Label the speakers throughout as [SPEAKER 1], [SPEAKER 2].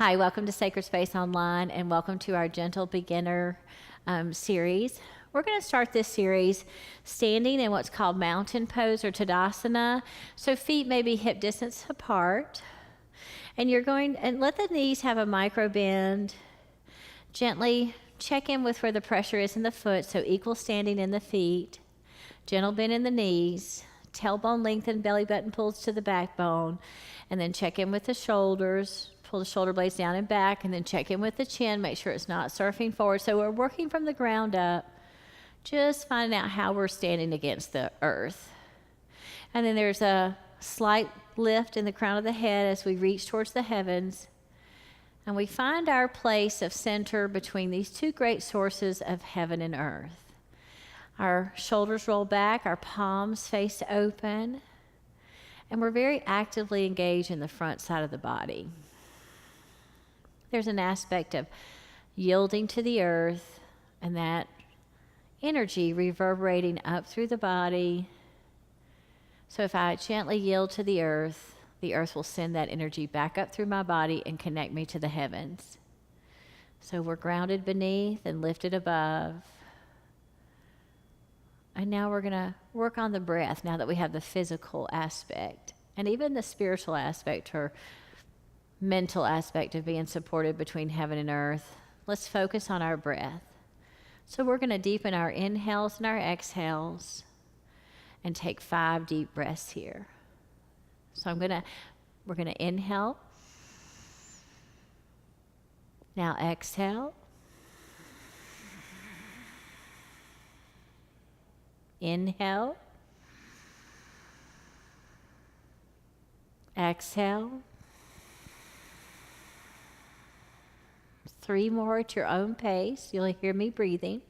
[SPEAKER 1] Hi, welcome to Sacred Space Online and welcome to our Gentle Beginner series. We're going to start this series standing in what's called mountain pose or Tadasana. So feet may be hip distance apart. And you're going, and let the knees have a micro bend. Gently check in with where the pressure is in the foot, so equal standing in the feet. Gentle bend in the knees. Tailbone lengthen, belly button pulls to the backbone. And then check in with the shoulders. Pull the shoulder blades down and back, and then check in with the chin. Make sure it's not surfing forward. So we're working from the ground up, just finding out how we're standing against the earth. And then there's a slight lift in the crown of the head as we reach towards the heavens. And we find our place of center between these two great sources of heaven and earth. Our shoulders roll back, our palms face open, and we're very actively engaged in the front side of the body. There's an aspect of yielding to the earth and that energy reverberating up through the body. So if I gently yield to the earth will send that energy back up through my body and connect me to the heavens. So we're grounded beneath and lifted above. And now we're going to work on the breath now that we have the physical aspect and even the spiritual aspect or mental aspect of being supported between heaven and earth. Let's focus on our breath. So we're going to deepen our inhales and our exhales and take 5 deep breaths here. So we're going to inhale. Now exhale. Inhale. Exhale. 3 more at your own pace. You'll hear me breathing.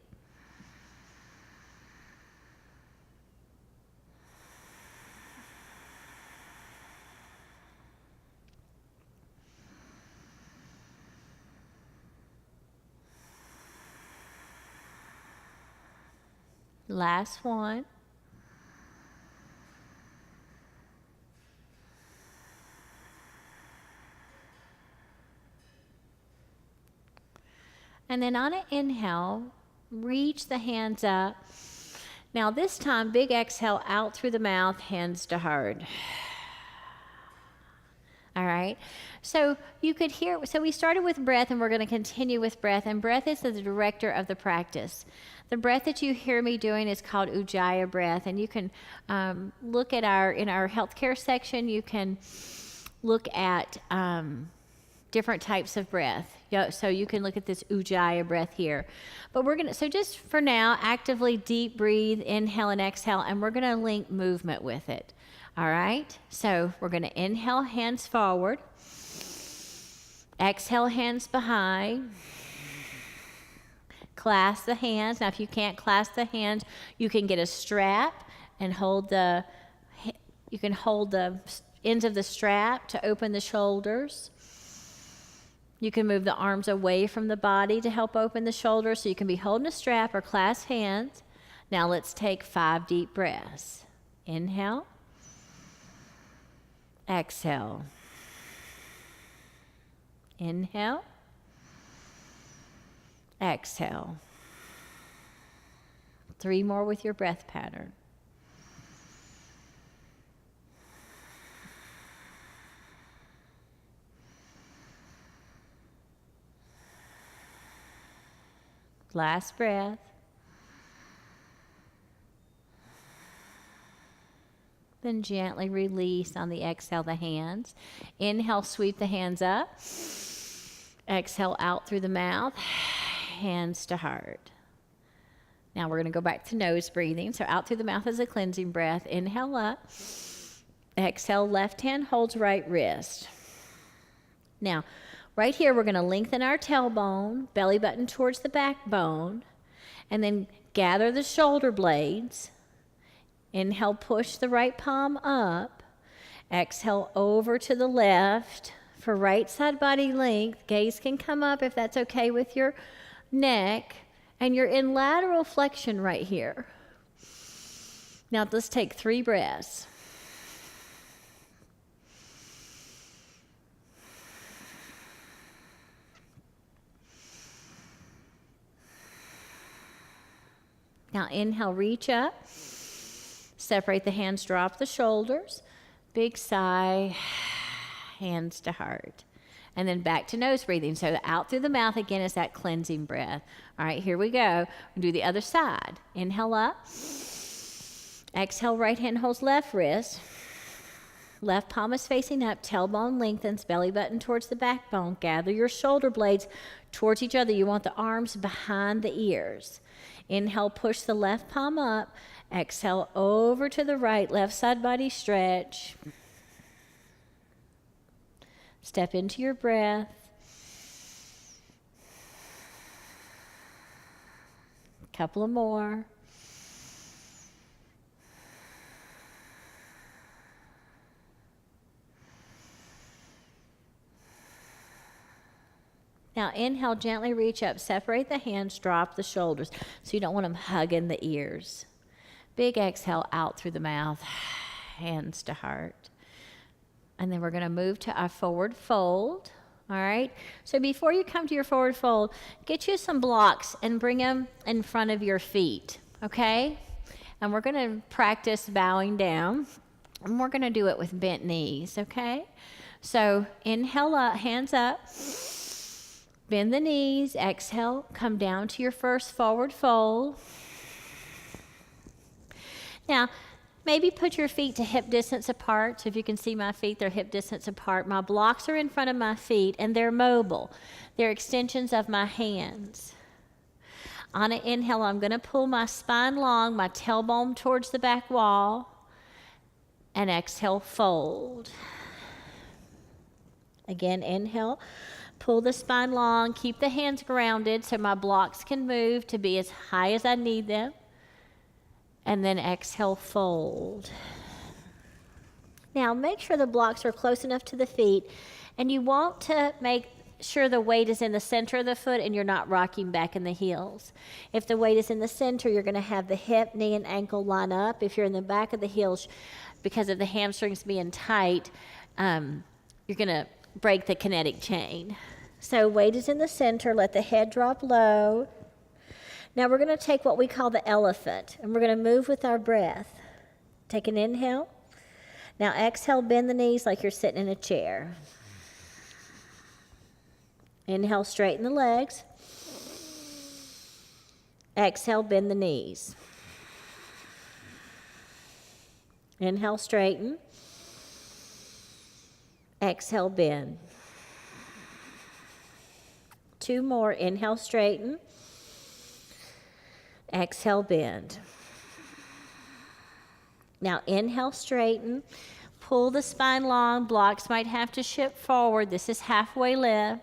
[SPEAKER 1] Last one. And then on an inhale, reach the hands up. Now this time, big exhale out through the mouth, hands to heart. All right. So you could hear, so we started with breath and we're going to continue with breath. And breath is the director of the practice. The breath that you hear me doing is called Ujjayi breath. And you can look at in our healthcare section, you can look at different types of breath. So you can look at this Ujjayi breath here. But so just for now, actively deep breathe, inhale and exhale, and we're going to link movement with it. All right? So we're going to inhale, hands forward. Exhale, hands behind. Clasp the hands. Now, if you can't clasp the hands, you can get a strap and hold the ends of the strap to open the shoulders. You can move the arms away from the body to help open the shoulders, so you can be holding a strap or clasp hands. Now let's take 5 deep breaths. Inhale. Exhale. Inhale. Exhale. 3 more with your breath pattern. Last breath. Then gently release on the exhale the hands. Inhale, sweep the hands up. Exhale out through the mouth. Hands to heart. Now we're going to go back to nose breathing. So out through the mouth is a cleansing breath. Inhale up. Exhale, left hand holds right wrist. Now, right here, we're going to lengthen our tailbone, belly button towards the backbone, and then gather the shoulder blades. Inhale, push the right palm up. Exhale, over to the left for right side body length. Gaze can come up if that's okay with your neck. And you're in lateral flexion right here. Now, let's take 3 breaths. Now inhale, reach up. Separate the hands, drop the shoulders. Big sigh, hands to heart. And then back to nose breathing. So out through the mouth again is that cleansing breath. All right, here we go. We'll do the other side. Inhale up. Exhale, right hand holds left wrist. Left palm is facing up, tailbone lengthens, belly button towards the backbone. Gather your shoulder blades towards each other. You want the arms behind the ears. Inhale, push the left palm up. Exhale, over to the right, left side body stretch. Step into your breath. Couple of more. Now inhale, gently reach up, separate the hands, drop the shoulders. So you don't want them hugging the ears. Big exhale out through the mouth, hands to heart. And then we're going to move to our forward fold. All right. So before you come to your forward fold, get you some blocks and bring them in front of your feet. Okay. And we're going to practice bowing down. And we're going to do it with bent knees. Okay. So inhale up, hands up. Bend the knees. Exhale. Come down to your first forward fold. Now, maybe put your feet to hip distance apart. So if you can see my feet, they're hip distance apart. My blocks are in front of my feet, and they're mobile. They're extensions of my hands. On an inhale, I'm going to pull my spine long, my tailbone towards the back wall, and exhale, fold. Again, inhale, pull the spine long, keep the hands grounded so my blocks can move to be as high as I need them. And then exhale, fold. Now make sure the blocks are close enough to the feet, and you want to make sure the weight is in the center of the foot and you're not rocking back in the heels. If the weight is in the center, you're going to have the hip, knee, and ankle line up. If you're in the back of the heels, because of the hamstrings being tight, you're going to break the kinetic chain. So weight is in the center. Let the head drop low. Now we're going to take what we call the elephant, and we're going to move with our breath. Take an inhale. Now exhale, bend the knees like you're sitting in a chair. Inhale, straighten the legs. Exhale, bend the knees. Inhale, straighten. Exhale, bend. 2 more. Inhale, straighten. Exhale, bend. Now inhale, straighten. Pull the spine long. Blocks might have to shift forward. This is halfway lift.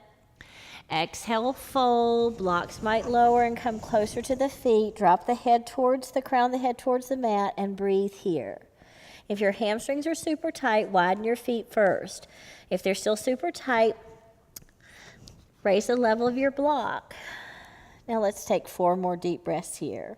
[SPEAKER 1] Exhale, fold. Blocks might lower and come closer to the feet. Drop the head towards the crown of the head towards the mat and breathe here. If your hamstrings are super tight, widen your feet first. If they're still super tight, raise the level of your block. Now let's take 4 more deep breaths here.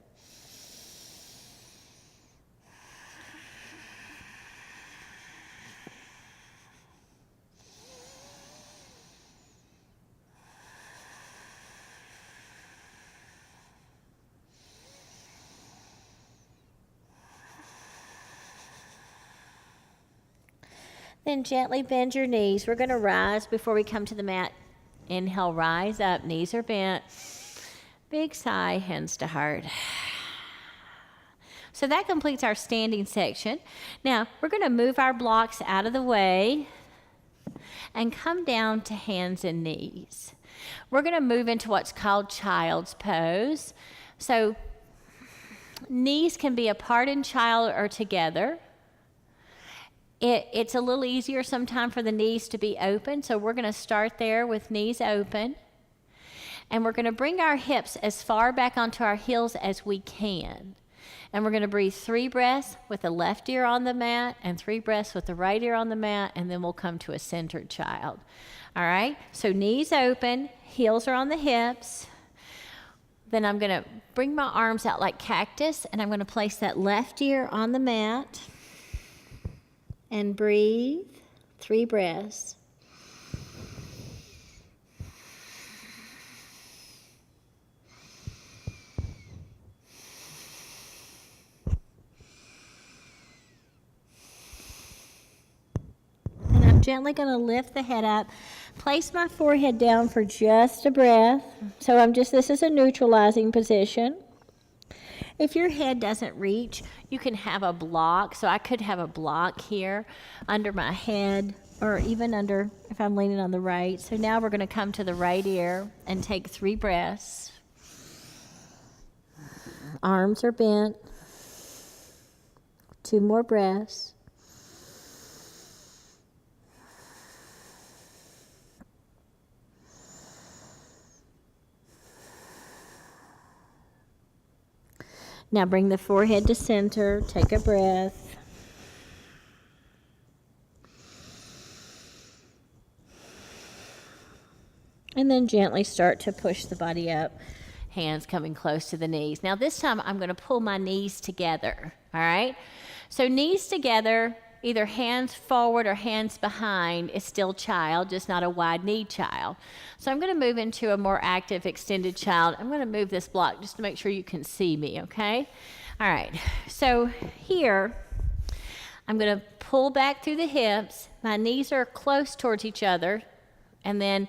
[SPEAKER 1] Then gently bend your knees. We're going to rise before we come to the mat. Inhale, rise up, knees are bent. Big sigh, hands to heart. So that completes our standing section. Now, we're going to move our blocks out of the way and come down to hands and knees. We're going to move into what's called child's pose. So knees can be apart in child or together. It's a little easier sometimes for the knees to be open, so we're going to start there with knees open. And we're going to bring our hips as far back onto our heels as we can. And we're going to breathe 3 breaths with the left ear on the mat and 3 breaths with the right ear on the mat, and then we'll come to a centered child. All right? So knees open, heels are on the hips. Then I'm going to bring my arms out like cactus, and I'm going to place that left ear on the mat. And breathe 3 breaths. I'm gently going to lift the head up, place my forehead down for just a breath. So this is a neutralizing position. If your head doesn't reach, you can have a block. So I could have a block here under my head, or even under if I'm leaning on the right. So now we're going to come to the right ear and take 3 breaths. Arms are bent. 2 more breaths. Now bring the forehead to center. Take a breath. And then gently start to push the body up. Hands coming close to the knees. Now this time I'm going to pull my knees together. All right? So knees together, either hands forward or hands behind, is still child, just not a wide-kneed child. So I'm going to move into a more active, extended child. I'm going to move this block just to make sure you can see me, okay? All right. So here, I'm going to pull back through the hips. My knees are close towards each other, and then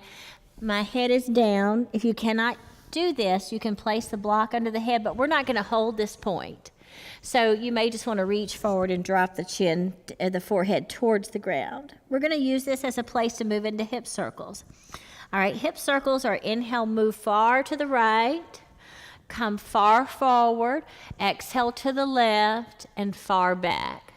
[SPEAKER 1] my head is down. If you cannot do this, you can place the block under the head, but we're not going to hold this point. So you may just want to reach forward and drop the chin, the forehead towards the ground. We're going to use this as a place to move into hip circles. All right, hip circles are inhale, move far to the right, come far forward, exhale to the left, and far back.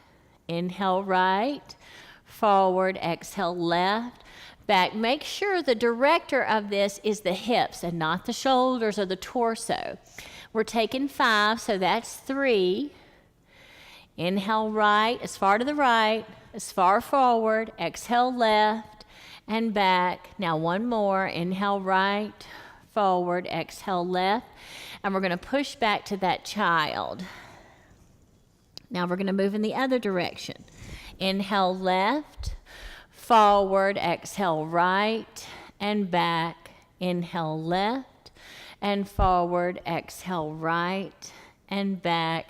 [SPEAKER 1] Inhale right, forward, exhale left, back. Make sure the director of this is the hips and not the shoulders or the torso. We're taking 5, so that's 3. Inhale right, as far to the right, as far forward, exhale left and back. Now 1 more, inhale right, forward, exhale left, and we're going to push back to that child. Now we're going to move in the other direction. Inhale left, forward, exhale right and back. Inhale left and forward, exhale right and back.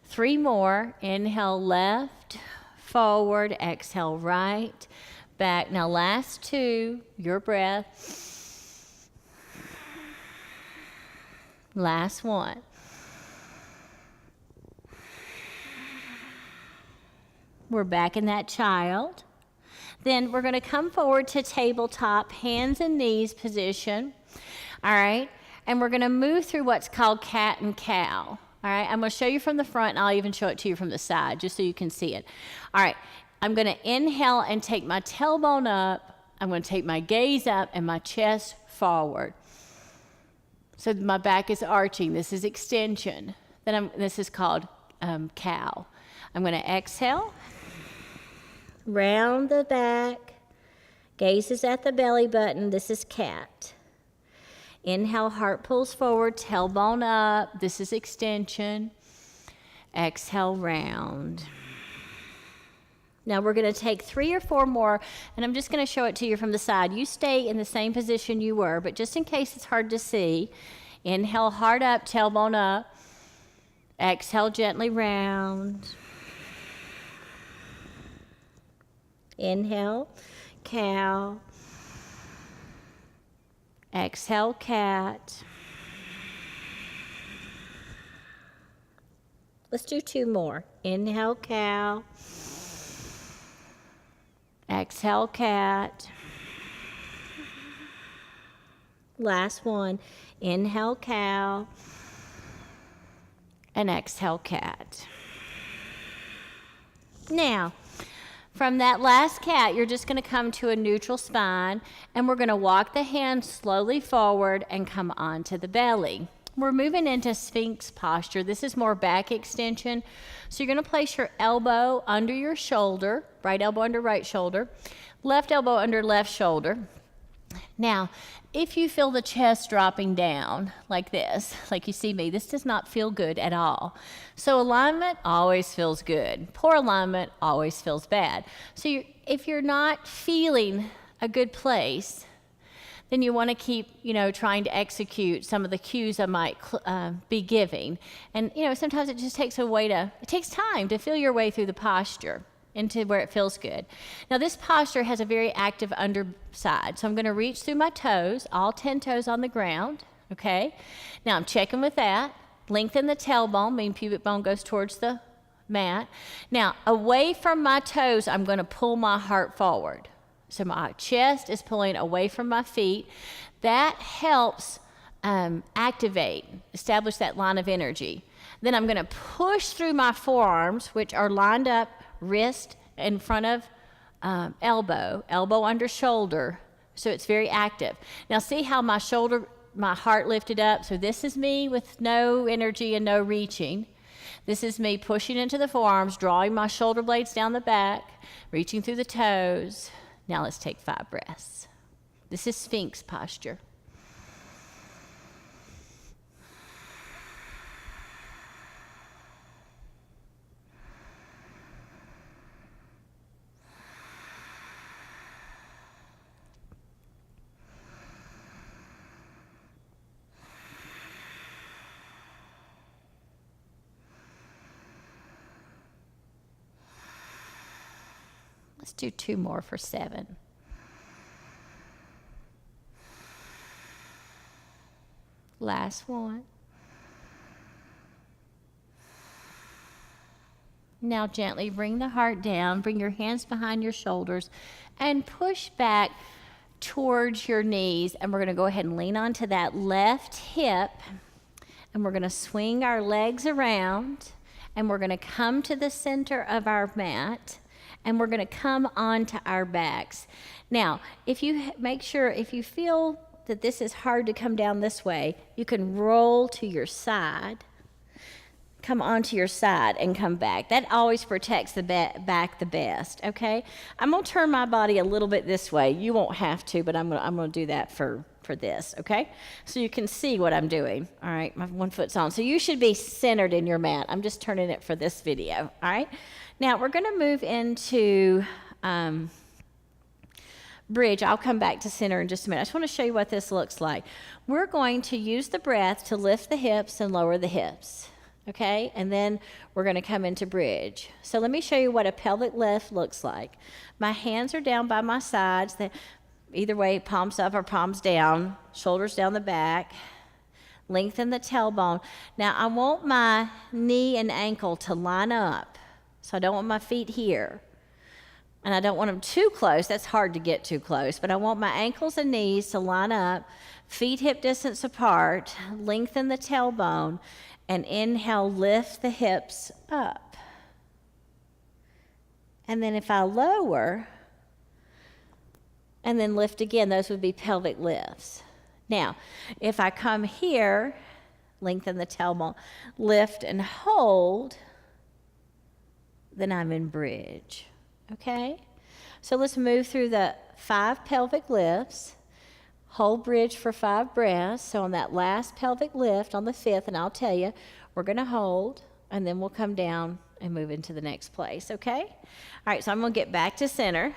[SPEAKER 1] 3 more, inhale left, forward, exhale right, back. Now last 2, your breath. Last 1. We're back in that child. Then we're going to come forward to tabletop, hands and knees position. All right. And we're going to move through what's called cat and cow. All right, I'm going to show you from the front, and I'll even show it to you from the side, just so you can see it. All right, I'm going to inhale and take my tailbone up. I'm going to take my gaze up and my chest forward. So my back is arching. This is extension. This is called cow. I'm going to exhale, round the back, gaze is at the belly button. This is cat. Inhale, heart pulls forward, tailbone up. This is extension. Exhale, round. Now we're going to take 3 or 4 more, and I'm just going to show it to you from the side. You stay in the same position you were, but just in case it's hard to see, inhale, heart up, tailbone up. Exhale, gently round. Inhale, cow. Exhale, cat. Let's do 2 more. Inhale, cow. Exhale, cat. Last 1. Inhale, cow. And exhale, cat. Now, from that last cat, you're just going to come to a neutral spine, and we're going to walk the hands slowly forward and come onto the belly. We're moving into Sphinx posture. This is more back extension. So you're going to place your elbow under your shoulder, right elbow under right shoulder, left elbow under left shoulder. Now, if you feel the chest dropping down like this, like you see me, this does not feel good at all. So alignment always feels good. Poor alignment always feels bad. So if you're not feeling a good place, then you want to keep, trying to execute some of the cues I might be giving. And, sometimes it just takes time to feel your way through the posture. into where it feels good. Now this posture has a very active underside. So I'm going to reach through my toes, all 10 toes on the ground, okay? Now I'm checking with that. Lengthen the tailbone, meaning pubic bone goes towards the mat. Now away from my toes, I'm going to pull my heart forward. So my chest is pulling away from my feet. That helps activate, establish that line of energy. Then I'm going to push through my forearms, which are lined up, wrist in front of elbow, elbow under shoulder. So it's very active. Now see how my heart lifted up. So this is me with no energy and no reaching. This is me pushing into the forearms, drawing my shoulder blades down the back, reaching through the toes. Now let's take 5 breaths. This is Sphinx posture. Let's do 2 more for 7. Last one. Now gently bring the heart down, bring your hands behind your shoulders, and push back towards your knees. And we're going to go ahead and lean onto that left hip, and we're going to swing our legs around, and we're going to come to the center of our mat, and we're going to come onto our backs. Now, if you make sure, if you feel that this is hard to come down this way, you can roll to your side, come onto your side and come back. That always protects the back the best, okay? I'm going to turn my body a little bit this way. You won't have to, but I'm going to do that for this, okay? So you can see what I'm doing. All right, my one foot's on. So you should be centered in your mat. I'm just turning it for this video, all right? Now we're going to move into bridge. I'll come back to center in just a minute. I just want to show you what this looks like. We're going to use the breath to lift the hips and lower the hips, okay? And then we're going to come into bridge. So let me show you what a pelvic lift looks like. My hands are down by my sides. Either way, palms up or palms down, shoulders down the back. Lengthen the tailbone. Now I want my knee and ankle to line up. So I don't want my feet here. And I don't want them too close. That's hard to get too close. But I want my ankles and knees to line up, feet hip distance apart, lengthen the tailbone, and inhale, lift the hips up. And then if I lower, and then lift again, those would be pelvic lifts. Now, if I come here, lengthen the tailbone, lift and hold, then I'm in bridge, okay? So let's move through the 5 pelvic lifts, hold bridge for 5 breaths. So on that last pelvic lift, on the 5th, and I'll tell you, we're going to hold, and then we'll come down and move into the next place, okay? All right, so I'm going to get back to center.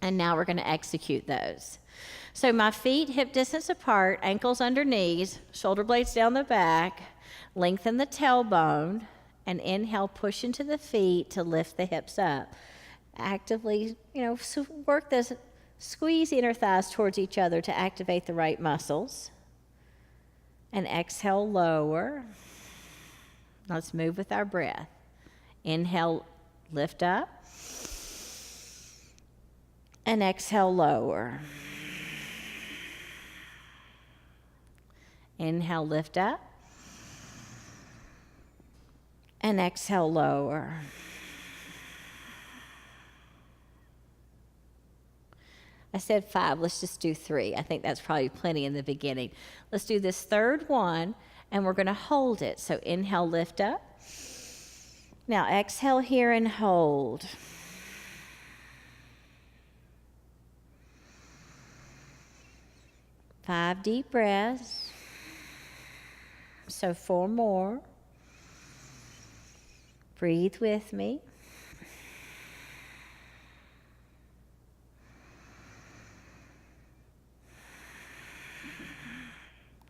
[SPEAKER 1] And now we're going to execute those. So my feet hip distance apart, ankles under knees, shoulder blades down the back, lengthen the tailbone, and inhale, push into the feet to lift the hips up. Actively, work this, squeeze the inner thighs towards each other to activate the right muscles. And exhale, lower. Let's move with our breath. Inhale, lift up. And exhale, lower. Inhale, lift up. And exhale, lower. I said 5, let's just do 3. I think that's probably plenty in the beginning. Let's do this third one, and we're going to hold it. So inhale, lift up. Now exhale here and hold. Five deep breaths. So 4 more. Breathe with me.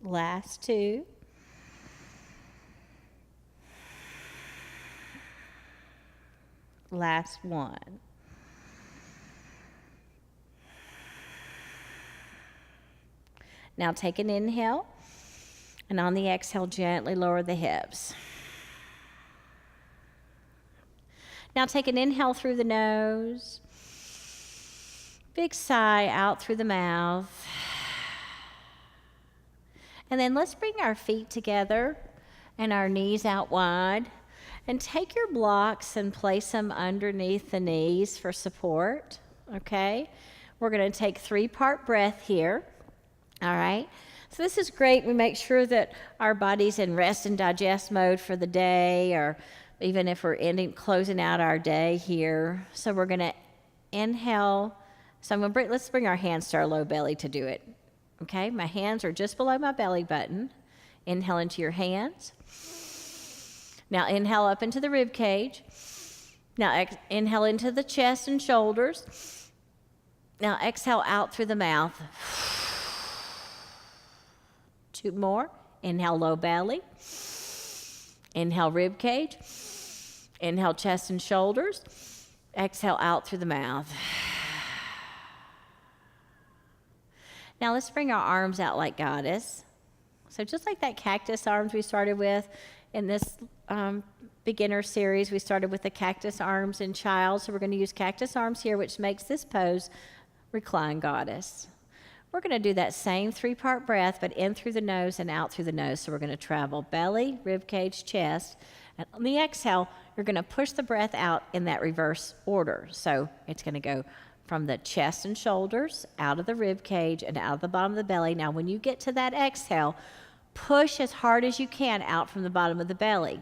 [SPEAKER 1] Last 2. Last one. Now take an inhale, and on the exhale, gently lower the hips. Now take an inhale through the nose. Big sigh out through the mouth. And then let's bring our feet together and our knees out wide. And take your blocks and place them underneath the knees for support, okay? We're going to take 3-part breath here, all right? So this is great. We make sure that our body's in rest and digest mode for the day, or even if we're closing out our day here. So we're going to inhale. So let's bring our hands to our low belly to do it, okay? My hands are just below my belly button. Inhale into your hands. Now inhale up into the rib cage. Now inhale into the chest and shoulders. Now exhale out through the mouth. 2 more. Inhale low belly. Inhale rib cage. Inhale chest and shoulders. Exhale out through the mouth. Now let's bring our arms out like goddess. So just like that cactus arms we started with in this beginner series, we started with the cactus arms in child. So we're going to use cactus arms here, which makes this pose reclined goddess. We're going to do that same 3-part breath, but in through the nose and out through the nose. So we're going to travel belly, rib cage, chest. And on the exhale, you're going to push the breath out in that reverse order. So it's going to go from the chest and shoulders, out of the rib cage, and out of the bottom of the belly. Now, when you get to that exhale, push as hard as you can out from the bottom of the belly.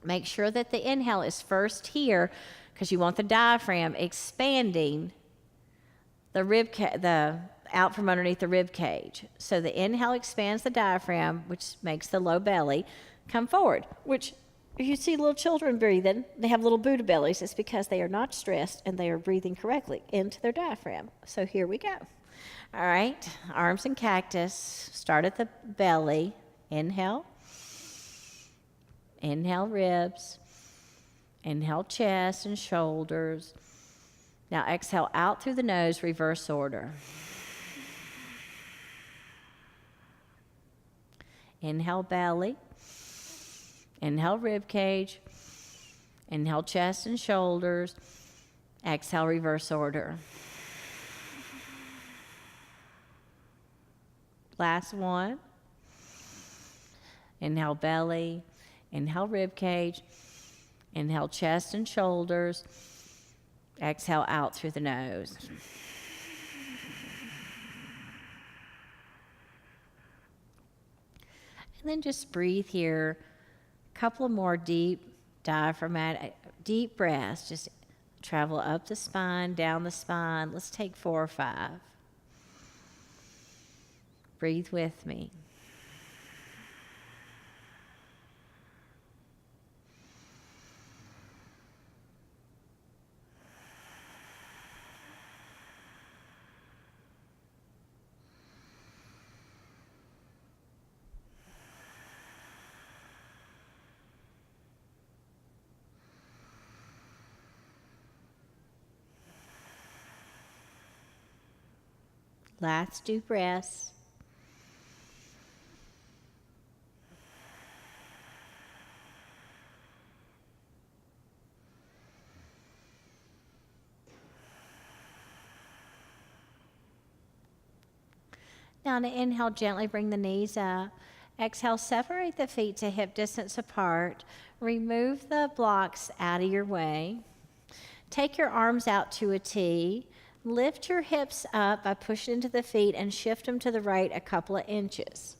[SPEAKER 1] Make sure that the inhale is first here, because you want the diaphragm expanding the out from underneath the rib cage. So the inhale expands the diaphragm, which makes the low belly come forward, which if you see little children breathing, they have little Buddha bellies. It's because they are not stressed and they are breathing correctly into their diaphragm. So here we go. All right, arms and cactus. Start at the belly. Inhale. Inhale ribs. Inhale chest and shoulders. Now exhale out through the nose, reverse order. Inhale belly. Inhale rib cage. Inhale chest and shoulders. Exhale reverse order. Last one. Inhale belly. Inhale rib cage. Inhale chest and shoulders. Exhale out through the nose. And then just breathe here. A couple of more deep diaphragmatic, deep breaths. Just travel up the spine, down the spine. Let's take 4 or 5. Breathe with me. Last 2 breaths. Now to inhale, gently bring the knees up. Exhale, separate the feet to hip distance apart. Remove the blocks out of your way. Take your arms out to a T. Lift your hips up by pushing into the feet and shift them to the right a couple of inches.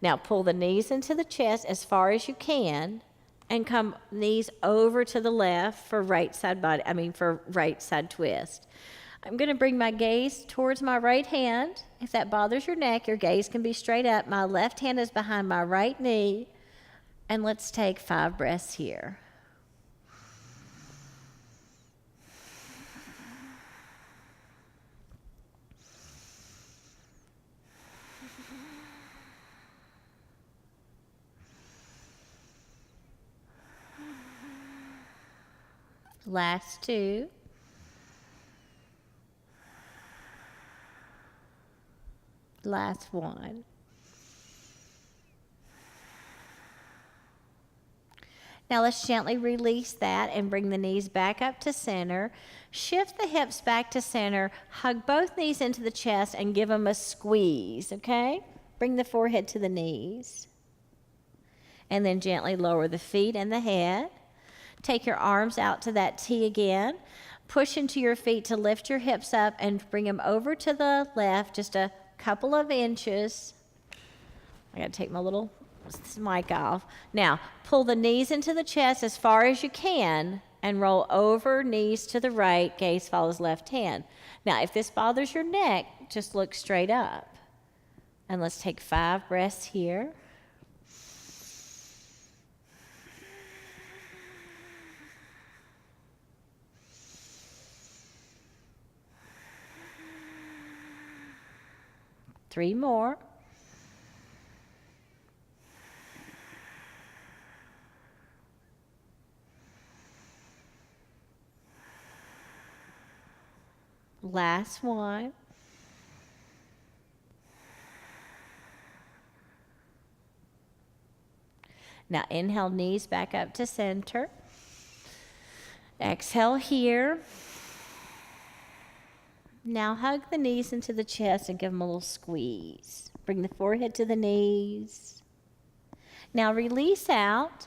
[SPEAKER 1] Now pull the knees into the chest as far as you can and come knees over to the left for right side twist. I'm going to bring my gaze towards my right hand. If that bothers your neck, your gaze can be straight up. My left hand is behind my right knee. And let's take 5 breaths here. Last two. Last one. Now let's gently release that and bring the knees back up to center. Shift the hips back to center. Hug both knees into the chest and give them a squeeze, okay? Bring the forehead to the knees. And then gently lower the feet and the head. Take your arms out to that T again. Push into your feet to lift your hips up and bring them over to the left just a couple of inches. I gotta take my little mic off. Now, pull the knees into the chest as far as you can and roll over, knees to the right, gaze follows left hand. Now, if this bothers your neck, just look straight up. And let's take 5 breaths here. Three more. Last one. Now inhale, knees back up to center. Exhale here. Now hug the knees into the chest and give them a little squeeze. Bring the forehead to the knees. Now release out,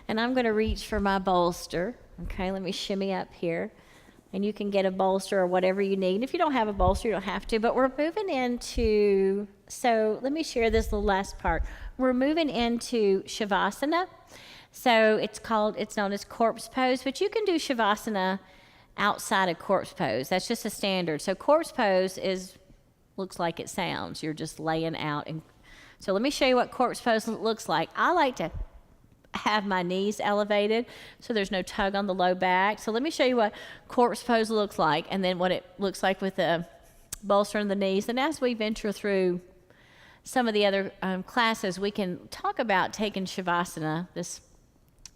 [SPEAKER 1] and I'm going to reach for my bolster. Okay, let me shimmy up here. And you can get a bolster or whatever you need. If you don't have a bolster, you don't have to. But we're moving into, so let me share this little last part. We're moving into Shavasana. So it's known as corpse pose, but you can do Shavasana outside of corpse pose. That's just a standard. So corpse pose looks like it sounds. You're just laying out. And so let me show you what corpse pose looks like. I like to have my knees elevated so there's no tug on the low back. So let me show you what corpse pose looks like and then what it looks like with the bolster on the knees. And as we venture through some of the other classes, we can talk about taking Shavasana, this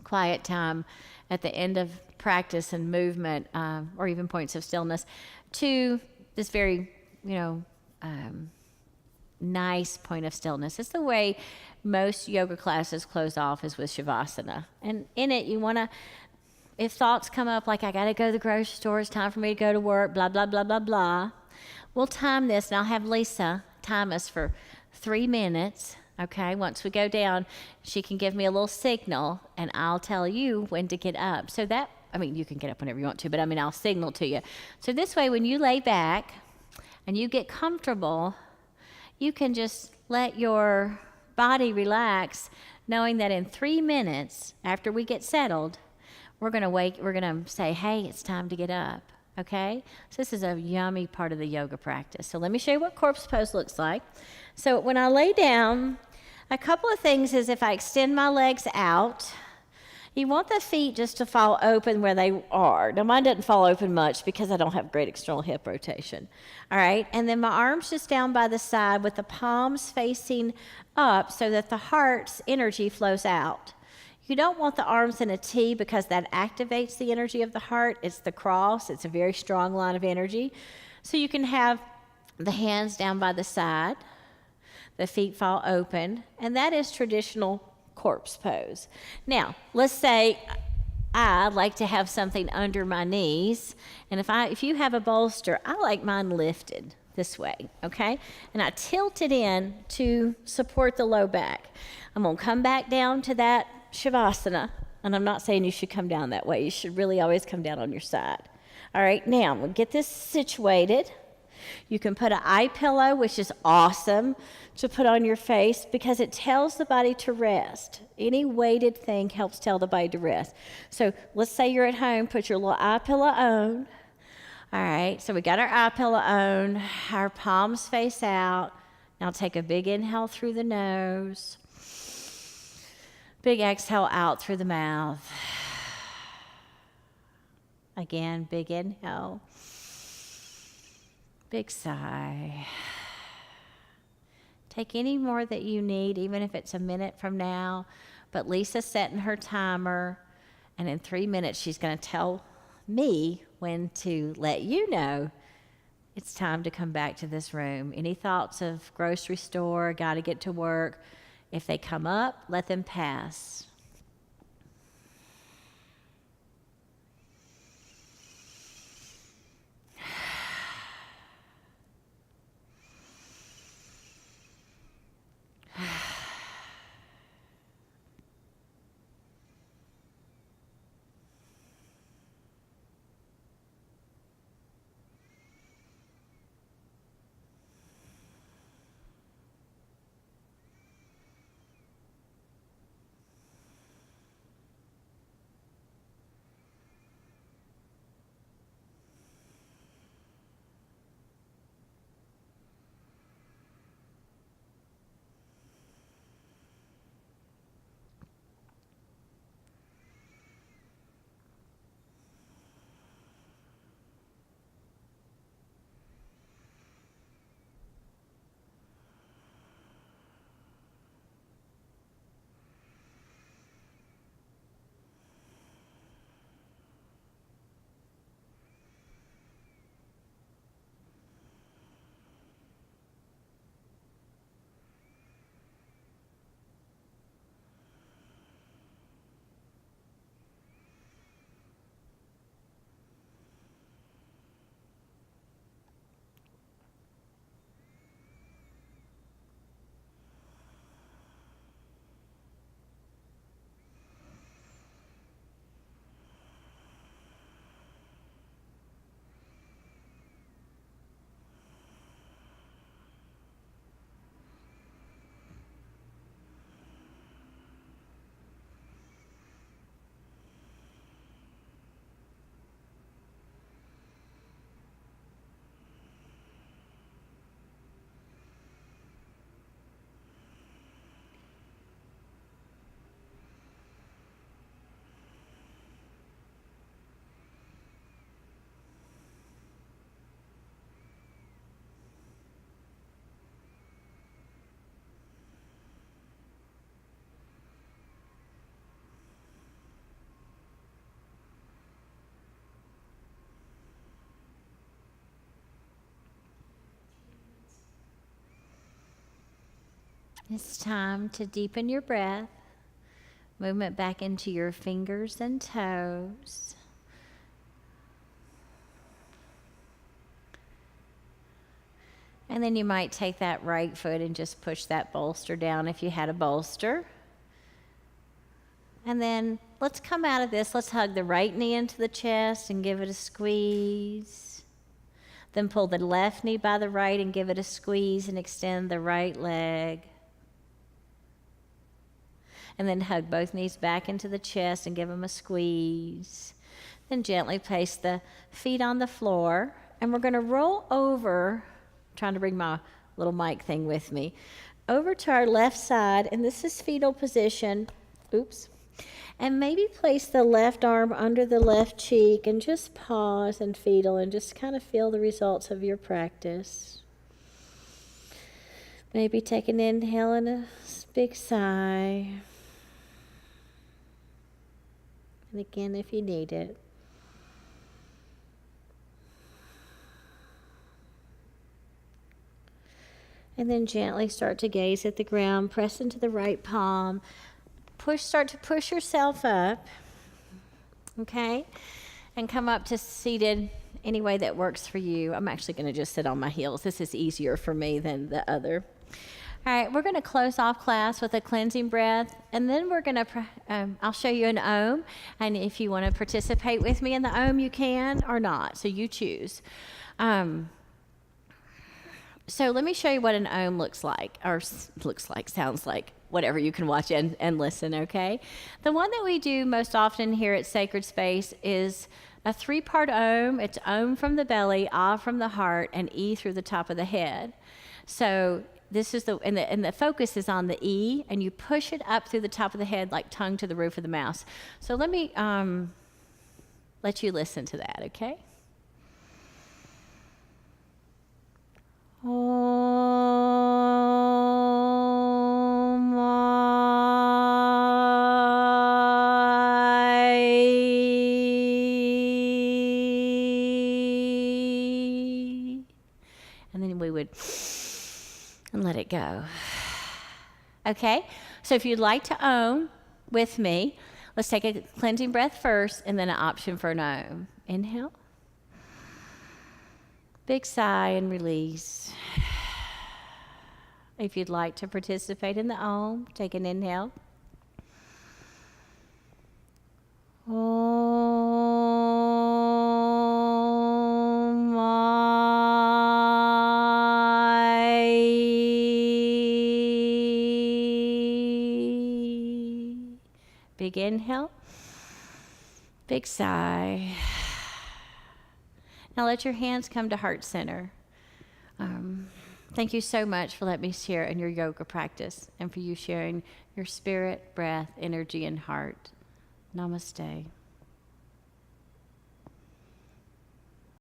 [SPEAKER 1] quiet time at the end of practice and movement, or even points of stillness, to this very, nice point of stillness. It's the way most yoga classes close off, is with Shavasana. And in it, you want to, if thoughts come up like, I got to go to the grocery store, it's time for me to go to work, blah, blah, blah, blah, blah, we'll time this, and I'll have Lisa time us for 3 minutes. Okay, once we go down, she can give me a little signal, and I'll tell you when to get up. So that, you can get up whenever you want to, but I'll signal to you. So this way, when you lay back and you get comfortable, you can just let your body relax, knowing that in 3 minutes, after we get settled, we're going to say, hey, it's time to get up. Okay? So this is a yummy part of the yoga practice. So let me show you what corpse pose looks like. So when I lay down, a couple of things is if I extend my legs out, you want the feet just to fall open where they are. Now mine doesn't fall open much because I don't have great external hip rotation. All right, and then my arms just down by the side with the palms facing up so that the heart's energy flows out. You don't want the arms in a T because that activates the energy of the heart. It's the cross. It's a very strong line of energy. So you can have the hands down by the side, the feet fall open, and that is traditional corpse pose. Now, let's say I like to have something under my knees, and if you have a bolster, I like mine lifted this way, okay? And I tilt it in to support the low back. I'm going to come back down to that Shavasana, and I'm not saying you should come down that way. You should really always come down on your side. All right, now I'm going to get this situated. You can put an eye pillow, which is awesome to put on your face because it tells the body to rest. Any weighted thing helps tell the body to rest. So let's say you're at home, put your little eye pillow on. All right, so we got our eye pillow on, our palms face out. Now take a big inhale through the nose. Big exhale out through the mouth. Again, big inhale. Big sigh. Take any more that you need, even if it's a minute from now. But Lisa's setting her timer, and in 3 minutes, she's going to tell me when to let you know it's time to come back to this room. Any thoughts of grocery store, got to get to work, if they come up, let them pass. It's time to deepen your breath. Movement back into your fingers and toes. And then you might take that right foot and just push that bolster down if you had a bolster. And then let's come out of this. Let's hug the right knee into the chest and give it a squeeze. Then pull the left knee by the right and give it a squeeze and extend the right leg. And then hug both knees back into the chest and give them a squeeze. Then gently place the feet on the floor. And we're going to roll over, trying to bring my little mic thing with me, over to our left side. And this is fetal position. Oops. And maybe place the left arm under the left cheek and just pause in fetal and just kind of feel the results of your practice. Maybe take an inhale and a big sigh. And again, if you need it. And then gently start to gaze at the ground, press into the right palm. Start to push yourself up, okay? And come up to seated any way that works for you. I'm actually going to just sit on my heels. This is easier for me than the other. All right, we're going to close off class with a cleansing breath, and then we're going to, I'll show you an Om, and if you want to participate with me in the Om, you can or not, so you choose. So let me show you what an Om looks like, sounds like, whatever, you can watch and listen, okay? The one that we do most often here at Sacred Space is a 3-part Om. It's Om from the belly, Ah from the heart, and E through the top of the head. So this is and the focus is on the E, and you push it up through the top of the head like tongue to the roof of the mouth. So let me let you listen to that, okay? Om. fluid and let it go. Okay, so if you'd like to Om with me, let's take a cleansing breath first and then an option for an Om. Inhale. Big sigh and release. If you'd like to participate in the Om, take an inhale. Big inhale, big sigh. Now let your hands come to heart center. Thank you so much for letting me share in your yoga practice and for you sharing your spirit, breath, energy, and heart. Namaste.